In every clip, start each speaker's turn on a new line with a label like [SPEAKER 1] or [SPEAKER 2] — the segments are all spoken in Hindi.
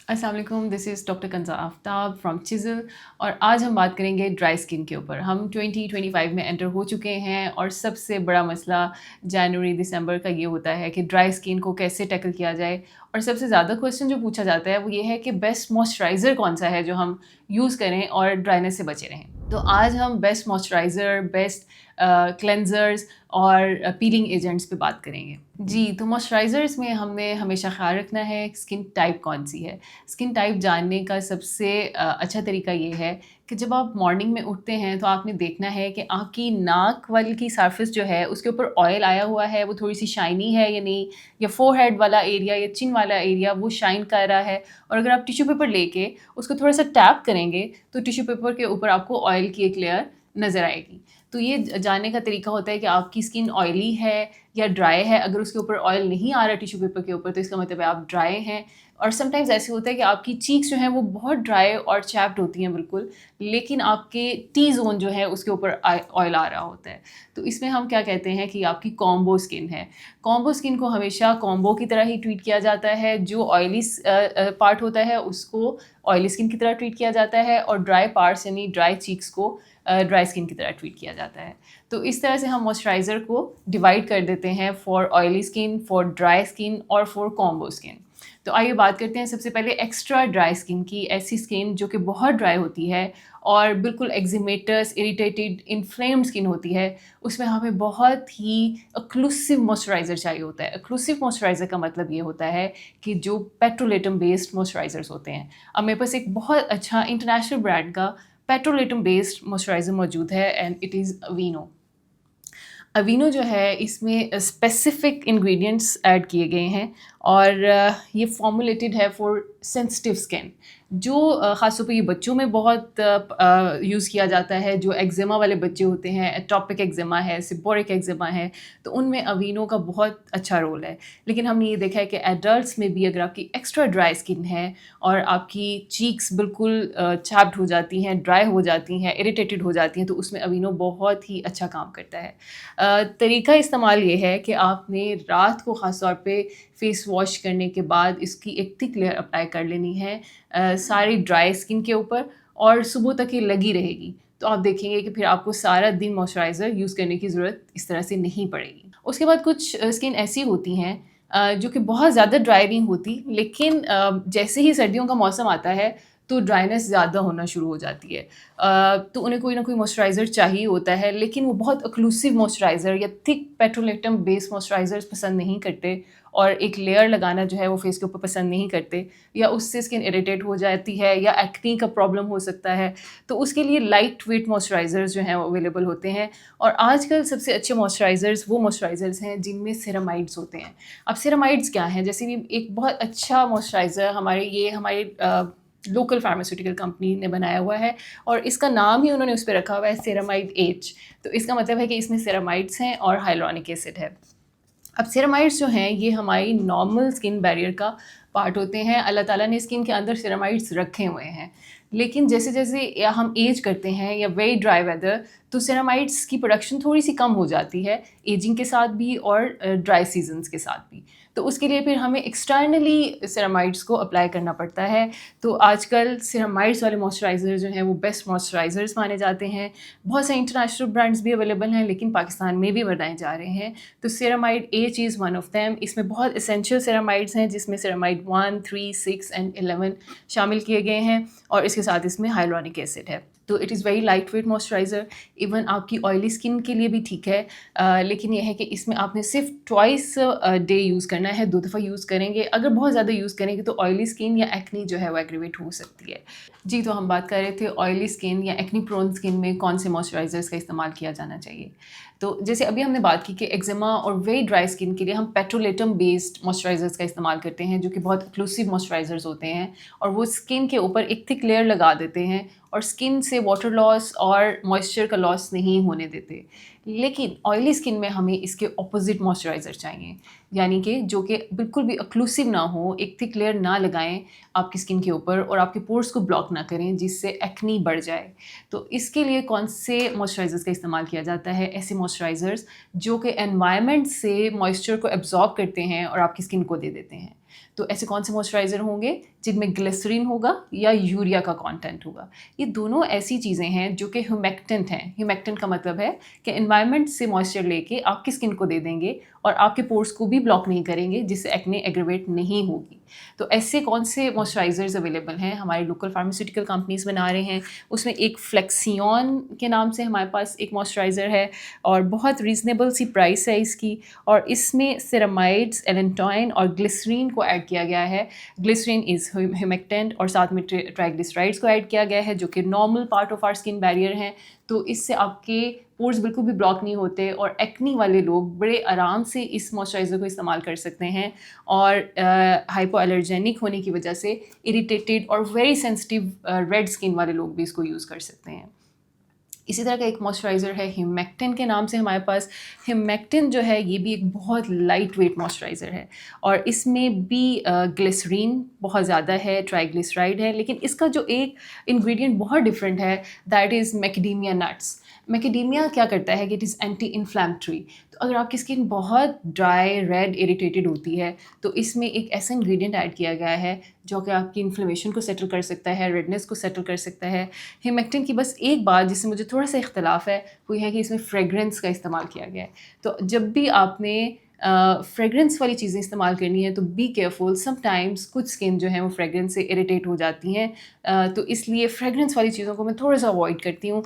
[SPEAKER 1] अस्सलाम वालेकुम, this is doctor Kanza Aftab from Chisel. और आज हम बात करेंगे ड्राई स्किन के ऊपर। हम 2025 में एंटर हो चुके हैं और सबसे बड़ा मसला जनवरी दिसंबर का ये होता है कि ड्राई स्किन को कैसे टैकल किया जाए। और सबसे ज़्यादा क्वेश्चन जो पूछा जाता है वो ये है कि बेस्ट मॉइस्चराइज़र कौन सा है जो हम यूज़ करें और ड्राइनेस से बचे रहें। तो आज हम बेस्ट मॉइस्चराइज़र, बेस्ट क्लेंजर्स और पीलिंग एजेंट्स पे बात करेंगे। जी, तो मॉइस्चराइज़र्स में हमें हमेशा ख़्याल रखना है स्किन टाइप कौन-सी है। स्किन टाइप जानने का सबसे अच्छा तरीका ये है कि जब आप मॉर्निंग में उठते हैं तो आपने देखना है कि आपकी नाक वाली की सरफेस जो है उसके ऊपर ऑयल आया हुआ है, वो थोड़ी-सी शाइनी है या नहीं, या फोरहेड वाला एरिया या चिन वाला एरिया वो शाइन कर रहा है। और अगर आप टिश्यू पेपर लेके उसको थोड़ा-सा टैप करेंगे तो टिश्यू पेपर के ऊपर आपको ऑयल की एक लेयर नज़र आएगी। तो ये जानने का तरीका होता है कि आपकी स्किन ऑयली है या ड्राई है। अगर उसके ऊपर ऑयल नहीं आ रहा टिश्यू पेपर के ऊपर तो इसका मतलब है आप ड्राई हैं। और समटाइम्स ऐसे होता है कि आपकी चीक्स जो हैं वो बहुत ड्राई और चैप्ड होती हैं बिल्कुल, लेकिन आपके टी ज़ोन जो है उसके ऊपर ऑयल आ रहा होता है। तो इसमें हम क्या कहते हैं कि आपकी कॉम्बो स्किन है। कॉम्बो स्किन को हमेशा कॉम्बो की तरह ही ट्रीट किया जाता है। जो ऑयली पार्ट होता है उसको ऑयली स्किन की तरह ट्रीट किया जाता है, और ड्राई पार्ट्स यानी ड्राई चीक्स को ड्राई स्किन की तरह ट्रीट किया जाता है। तो इस तरह से हम मॉइस्चराइज़र को डिवाइड कर देते हैं for oily skin, for dry skin और फॉर कॉम्बो स्किन। तो आइए बात करते हैं सबसे पहले एक्स्ट्रा ड्राई स्किन की। ऐसी स्किन जो कि बहुत ड्राई होती है और बिल्कुल एक्जिमेटस, इरिटेटेड, इन्फ्लेम्ड स्किन होती है, उसमें हमें बहुत ही एक्लूसिव मॉइस्चराइज़र चाहिए होता है। एक्लूसिव मॉइस्चराइज़र का मतलब ये होता है कि जो पेट्रोलेटम बेस्ड मॉइस्चराइज़र्स होते हैं। अब मेरे पास एक बहुत अच्छा इंटरनेशनल ब्रांड का पेट्रोलेटम बेस्ड मॉइस्चराइज़र मौजूद है एंड इट इज़ अवीनो। अवीनो जो है इसमें स्पेसिफिक इंग्रेडिएंट्स ऐड किए गए हैं, और ये फॉर्मुलेटेड है फॉर सेंसिटिव स्किन। जो ख़ास तौर पे ये बच्चों में बहुत यूज़ किया जाता है। जो एक्ज़ेमा वाले बच्चे होते हैं, एटोपिक एक्ज़ेमा है, सेबोरिक एक्ज़ेमा है, तो उनमें अवीनो का बहुत अच्छा रोल है। लेकिन हमने ये देखा है कि एडल्ट्स में भी अगर आपकी एक्स्ट्रा ड्राई स्किन है और आपकी चीक्स बिल्कुल चैप्ड हो जाती हैं, ड्राई हो जाती हैं, इरिटेटेड हो जाती हैं, तो उसमें अवीनो बहुत ही अच्छा काम करता है। तरीका इस्तेमाल ये है कि आपने रात को ख़ास तौर पे फ़ेस वॉश करने के बाद इसकी एक थिक लेयर अप्लाई कर लेनी है सारी ड्राई स्किन के ऊपर, और सुबह तक ये लगी रहेगी। तो आप देखेंगे कि फिर आपको सारा दिन मॉइस्चराइज़र यूज़ करने की ज़रूरत इस तरह से नहीं पड़ेगी। उसके बाद कुछ स्किन ऐसी होती हैं जो कि बहुत ज़्यादा ड्राई नहीं होती, लेकिन जैसे ही सर्दियों का मौसम आता है तो ड्राइनेस ज़्यादा होना शुरू हो जाती है। तो उन्हें कोई ना कोई मॉइस्चराइज़र चाहिए होता है, लेकिन वो बहुत एक्लूसिव मॉइस्चराइज़र या थिक पेट्रोलेटम बेस्ड मॉइस्चराइज़र्स पसंद नहीं करते, और एक लेयर लगाना जो है वो फेस के ऊपर पसंद नहीं करते, या उससे स्किन इरिटेट हो जाती है या एक्ने का प्रॉब्लम हो सकता है। तो उसके लिए लाइट वेट मॉइस्चराइज़र्स जो हैं वो अवेलेबल होते हैं। और आजकल सबसे अच्छे मॉइस्चराइज़र्स वो मॉइस्चराइज़र्स हैं जिनमें सेरामाइड्स होते हैं। अब सेरामाइड्स क्या हैं? जैसे कि एक बहुत अच्छा मॉइस्चराइज़र हमारे लोकल फार्मास्यूटिकल कंपनी ने बनाया हुआ है, और इसका नाम ही उन्होंने उस पे रखा हुआ है सेरामाइड एच। तो इसका मतलब है कि इसमें सेरामाइड्स हैं और हाइलुरोनिक एसिड है। अब सेरामाइड्स जो हैं ये हमारी नॉर्मल स्किन बैरियर का पार्ट होते हैं। अल्लाह ताला ने स्किन के अंदर सेरामाइड्स रखे हुए हैं, लेकिन जैसे-जैसे या हम एज करते हैं या वेरी ड्राई वेदर, तो सेरामाइड्स की प्रोडक्शन थोड़ी-सी कम हो जाती है, एजिंग के साथ भी और ड्राई सीज़न्स के साथ भी। तो उसके लिए फिर हमें एक्सटर्नली सेरामाइड्स को अप्लाई करना पड़ता है। तो आजकल सेरामाइड्स वाले मॉइस्चराइज़र जो हैं वो बेस्ट मॉइस्चराइज़र्स माने जाते हैं। बहुत सारे इंटरनेशनल ब्रांड्स भी अवेलेबल हैं, लेकिन पाकिस्तान में भी बनाए जा रहे हैं। तो ceramide H is one of them. इसमें बहुत एसेंशियल सेरामाइड्स हैं जिसमें सेरामाइड 1, 3, 6 एंड 11 शामिल किए गए हैं, और इसके साथ इसमें हाइलुरोनिक एसिड है। तो it is very light weight moisturiser. Even आपकी ऑयली स्किन के लिए भी ठीक है। लेकिन ये है कि इसमें आपने सिर्फ ट्वाइस डे यूज़ करना है, 2 दफ़ा यूज़ करेंगे। अगर बहुत ज़्यादा यूज़ करेंगे तो ऑयली स्किन या एक्ने जो है वो एग्रीवेट हो सकती है। जी, तो हम बात कर रहे थे ऑयली स्किन या एक्ने प्रोन स्किन में कौन से मॉइस्चराइज़र्स का इस्तेमाल किया जाना चाहिए। तो जैसे अभी हमने बात की कि एक्ज़ेमा और वेरी ड्राई स्किन के लिए हम पेट्रोलेटम बेस्ड मॉइस्चराइज़र्स का इस्तेमाल करते हैं, जो कि बहुत एक्लूसिव मॉइस्चराइज़र्स होते हैं, और वो स्किन के ऊपर एक थिक लेयर लगा देते हैं और स्किन से वाटर लॉस और मॉइस्चर का लॉस नहीं होने देते। लेकिन ऑयली स्किन में हमें इसके ऑपोजिट मॉइस्चराइज़र चाहिए, यानी कि जो कि बिल्कुल भी एक्लूसिव ना हो, एक थिक लेयर ना लगाएं आपकी स्किन के ऊपर और आपके पोर्स को ब्लॉक ना करें जिससे एक्ने बढ़ जाए। तो इसके लिए कौन से मॉइस्चराइज़र्स का इस्तेमाल किया जाता है? ऐसे मॉइस्चराइज़र्स जो कि एनवायरनमेंट से मॉइस्चर को एब्ज़ॉर्ब करते हैं और आपकी स्किन को दे देते हैं। तो ऐसे कौन से मॉइस्चराइज़र होंगे जिनमें ग्लिसरीन होगा या यूरिया का कंटेंट होगा। ये दोनों ऐसी चीज़ें हैं जो कि ह्यूमेक्टेंट हैं। ह्यूमेक्टेंट का मतलब है कि एनवायरनमेंट से मॉइस्चर लेके आपकी स्किन को दे देंगे और आपके पोर्स को भी ब्लॉक नहीं करेंगे, जिससे एक्ने एग्रीवेट नहीं होगी। तो ऐसे कौन से मॉइस्चराइज़र्स अवेलेबल हैं, हमारे लोकल फार्मास्यूटिकल कंपनीज़ बना रहे हैं। उसमें एक फ्लेक्सियन के नाम से हमारे पास एक मॉइस्चराइज़र है और बहुत रीज़नेबल सी प्राइस है इसकी, और इसमें सेरामाइड्स, एलेंटॉइन और ग्लिसरीन को ऐड किया गया है। ग्लिसरीन इज़ ह्यूमेक्टेंट और साथ में ट्राइग्लिसराइड्स को ऐड किया गया है, जो कि normal part of our skin barrier हैं। तो इससे आपके पोर्स बिल्कुल भी ब्लॉक नहीं होते और एक्नी वाले लोग बड़े आराम से इस मॉइस्चराइज़र को इस्तेमाल कर सकते हैं। और हाइपो एलर्जेनिक होने की वजह से इरिटेटेड और वेरी सेंसिटिव रेड स्किन वाले लोग भी इसको यूज़ कर सकते हैं। इसी तरह का एक मॉइस्चराइज़र है ह्यूमेक्टिन के नाम से हमारे पास। ह्यूमेक्टिन जो है ये भी एक बहुत लाइट वेट मॉइस्चराइज़र है और इसमें भी ग्लिसरीन बहुत ज़्यादा है, ट्राइग्लिसराइड है, लेकिन इसका जो एक इंग्रेडिएंट बहुत डिफरेंट है, that is macadamia nuts. Macadamia क्या करता है कि इट इज़ एंटी इन्फ्लेमेटरी। तो अगर आपकी स्किन बहुत ड्राई, रेड, इरिटेटेड होती है तो इसमें एक ऐसा इंग्रेडिएंट ऐड किया गया है जो कि आपकी इन्फ्लेमेशन को सेटल कर सकता है, रेडनेस को सेटल कर सकता है। ह्यूमेक्टिन की बस एक बात जिससे मुझे थोड़ा सा इख्तलाफ है वो है कि इसमें फ्रेगरेंस का इस्तेमाल किया गया है। तो जब भी आपने फ्रेगरेंस वाली चीज़ें इस्तेमाल करनी है तो बी केयरफुल। समटाइम्स कुछ स्किन जो है वो फ्रेगरेंस से इरिटेट हो जाती हैं, तो इसलिए फ्रेगरेंस वाली चीज़ों को मैं थोड़ा सा अवॉइड करती हूँ।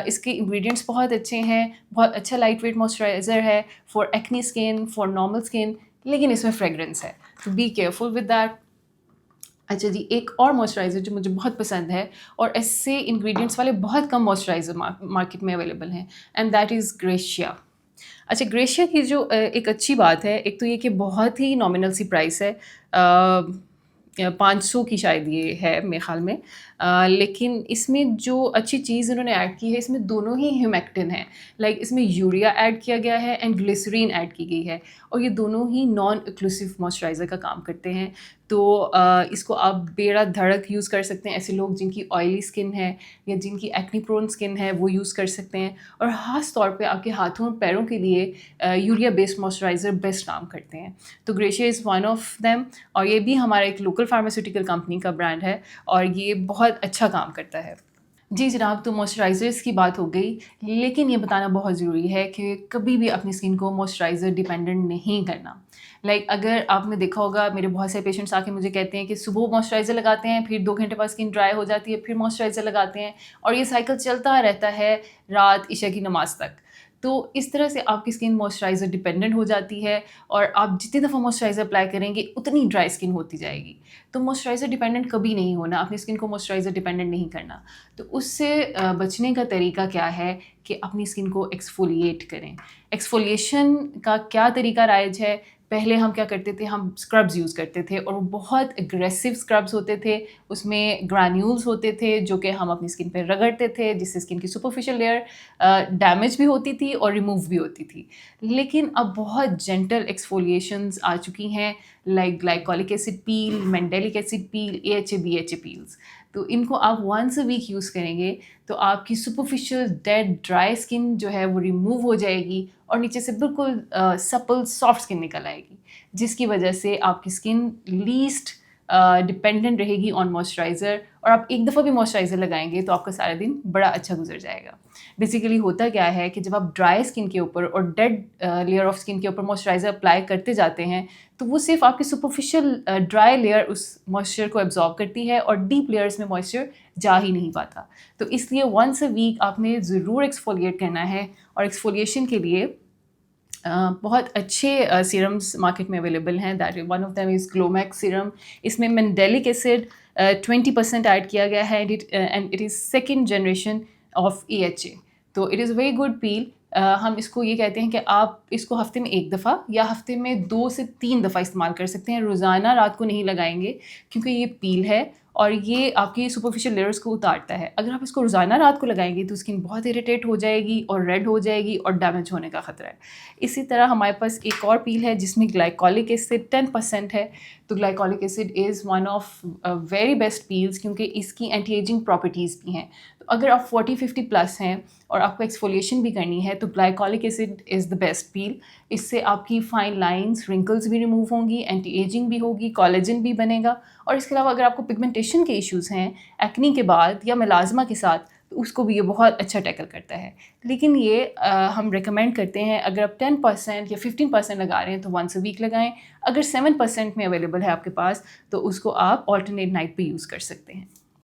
[SPEAKER 1] इसके इंग्रेडिएंट्स बहुत अच्छे हैं, बहुत अच्छा लाइट वेट मॉइस्चराइज़र है for acne skin, for normal skin, लेकिन इसमें फ्रेगरेंस है, तो बी केयरफुल विद दैट। अच्छा जी, एक और मॉइस्चराइज़र जो मुझे बहुत पसंद है और ऐसे इंग्रेडिएंट्स वाले बहुत कम मॉइस्चराइज़र मार्केट में अवेलेबल हैं, एंड दैट इज़ ग्रेशिया। अच्छा, ग्रेशिया की जो एक अच्छी बात है, एक तो ये कि बहुत ही नॉमिनल सी प्राइस है, 500 की शायद ये है मेरे ख़्याल में। लेकिन इसमें जो अच्छी चीज़ इन्होंने ऐड की है, इसमें दोनों ही ह्यूमेक्टिन है। लाइक इसमें यूरिया ऐड किया गया है एंड ग्लिसरीन ऐड की गई है, और ये दोनों ही नॉन एक्लूसिव मॉइस्चराइज़र का काम करते हैं। तो इसको आप बेड़ा धड़क यूज़ कर सकते हैं। ऐसे लोग जिनकी ऑयली स्किन है या जिनकी एक्नी प्रोन स्किन है वो यूज़ कर सकते हैं, और ख़ास तौर पे आपके हाथों और पैरों के लिए यूरिया बेस्ड मॉइस्चराइज़र बेस्ट काम करते हैं। तो gratia is one of them, और ये भी हमारा एक लोकल फार्मास्यूटिकल कंपनी का ब्रांड है और ये बहुत अच्छा काम करता है। जी जनाब, तो मॉइस्चराइज़र्स की बात हो गई, लेकिन ये बताना बहुत ज़रूरी है कि कभी भी अपनी स्किन को मॉइस्चराइज़र डिपेंडेंट नहीं करना। अगर आपने देखा होगा, मेरे बहुत से पेशेंट्स आके मुझे कहते हैं कि सुबह मॉइस्चराइज़र लगाते हैं, फिर 2 घंटे बाद स्किन ड्राई हो जाती है, फिर मॉइस्चराइज़र लगाते हैं, और ये साइकिल चलता रहता है रात इशा की नमाज़ तक। तो इस तरह से आपकी स्किन मॉइस्चराइज़र डिपेंडेंट हो जाती है, और आप जितनी दफ़ा मॉइस्चराइज़र अप्लाई करेंगे उतनी ड्राई स्किन होती जाएगी। तो मॉइस्चराइज़र डिपेंडेंट कभी नहीं होना, अपनी स्किन को मॉइस्चराइज़र डिपेंडेंट नहीं करना। तो उससे बचने का तरीका क्या है कि अपनी स्किन को एक्सफोलिएट करें। एक्सफोलिएशन का क्या तरीका राइज है? पहले हम क्या करते थे, हम स्क्रब्स यूज़ करते थे, और वो बहुत एग्रेसिव स्क्रब्स होते थे। उसमें ग्रैन्यूल्स होते थे जो कि हम अपनी स्किन पे रगड़ते थे, जिससे स्किन की सुपरफिशियल लेयर डैमेज भी होती थी और रिमूव भी होती थी। लेकिन अब बहुत जेंटल एक्सफोलिएशंस आ चुकी हैं, लाइक ग्लाइकोलिक एसिड पील, मेंडेलिक एसिड पील, AHA BHA पील्स। तो इनको आप वंस अ वीक यूज़ करेंगे तो आपकी सुपरफिशियल डेड ड्राई स्किन जो है वो रिमूव हो जाएगी और नीचे से बिल्कुल सपल सॉफ्ट स्किन निकल आएगी, जिसकी वजह से आपकी स्किन लीस्ट डिपेंडेंट रहेगी ऑन मॉइस्चराइज़र, और आप एक दफ़ा भी मॉइस्चराइज़र लगाएंगे तो आपका सारा दिन बड़ा अच्छा गुजर जाएगा। बेसिकली होता क्या है कि जब आप ड्राई स्किन के ऊपर और डेड लेयर ऑफ स्किन के ऊपर मॉइस्चराइज़र अप्लाई करते जाते हैं तो वो सिर्फ आपकी सुपरफिशियल ड्राई लेयर उस मॉइस्चर को एब्जॉर्ब करती है और डीप लेयर्स में मॉइस्चर जा ही नहीं पाता। तो इसलिए वंस अ वीक आपने ज़रूर एक्सफोलिएट करना है, और एक्सफोलिएशन के लिए बहुत अच्छे सीरम्स मार्केट में अवेलेबल हैं। That one of them is Glowmax serum. इसमें मेंडेलिक एसिड 20% ऐड किया गया है, and it is second generation of AHA। तो it is very good peel. हम इसको ये कहते हैं कि आप इसको हफ्ते में 1 दफ़ा या हफ्ते में 2 से 3 दफ़ा इस्तेमाल कर सकते हैं। रोज़ाना रात को नहीं लगाएंगे क्योंकि ये पील है और ये आपकी सुपरफिशियल लेयर्स को उतारता है। अगर आप इसको रोज़ाना रात को लगाएंगे तो स्किन बहुत इरिटेट हो जाएगी और रेड हो जाएगी और डैमेज होने का ख़तरा है। इसी तरह हमारे पास एक और पील है जिसमें ग्लाइकोलिक एसिड 10% है। तो glycolic acid is one of very best peels क्योंकि इसकी एंटी एजिंग प्रॉपर्टीज़ भी हैं। तो अगर आप 40-50 प्लस हैं और आपको एक्सफोलिएशन भी करनी है तो glycolic acid is the best peel. इससे आपकी फाइन लाइंस, रिंकल्स भी रिमूव होंगी, एंटी एजिंग भी होगी, कोलेजन भी बनेगा। और इसके अलावा अगर आपको पिगमेंटेशन के इश्यूज़ हैं एक्नी के बाद या मेलाज़मा के साथ, तो उसको भी ये बहुत अच्छा टैकल करता है। लेकिन ये हम रिकमेंड करते हैं अगर आप 10% या 15% लगा रहे हैं तो वंस अ वीक लगाएं। अगर 7% में अवेलेबल है आपके पास तो उसको आप ऑल्टरनेट नाइट पे यूज़ कर सकते हैं।